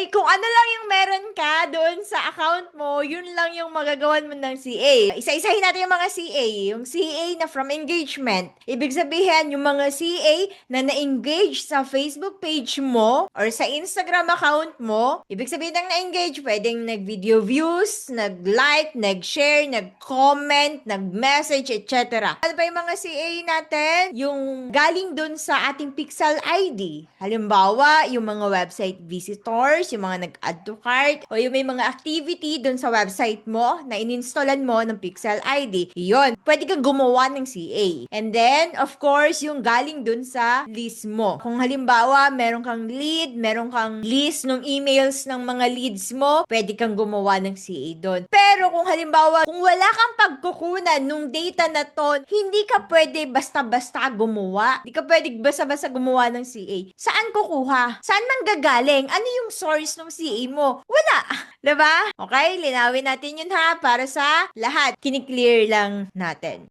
Kung ano lang yung meron ka doon sa account mo, yun lang yung magagawan mo ng CA. Isa-isahin natin yung mga CA. Yung CA na from engagement. Ibig sabihin, yung mga CA na na-engage sa Facebook page mo or sa Instagram account mo. Ibig sabihin ng na-engage, pwedeng nag-video views, nag-like, nag-share, nag-comment, nag-message, etc. Ano pa yung mga CA natin? Yung galing dun sa ating Pixel ID. Halimbawa, yung mga website visitors, yung mga nag-add to cart, o yung may mga activity dun sa website mo na ininstallan mo ng Pixel ID. Yun, pwede kang gumawa ng CA. And then, of course, yung galing dun sa list mo. Kung halimbawa, meron kang lead, meron kang list ng emails ng mga leads mo, pwede kang gumawa ng CA doon. Pero kung halimbawa, kung wala kang pagkukunan nung data na to, hindi ka pwede basta-basta gumawa. Hindi ka pwede basta-basta gumawa ng CA. Saan kukuha? Saan manggagaling? Ano yung source ng CA mo? Wala. 'Di ba? Okay, linawin natin yun ha para sa lahat. Kiniklear lang natin.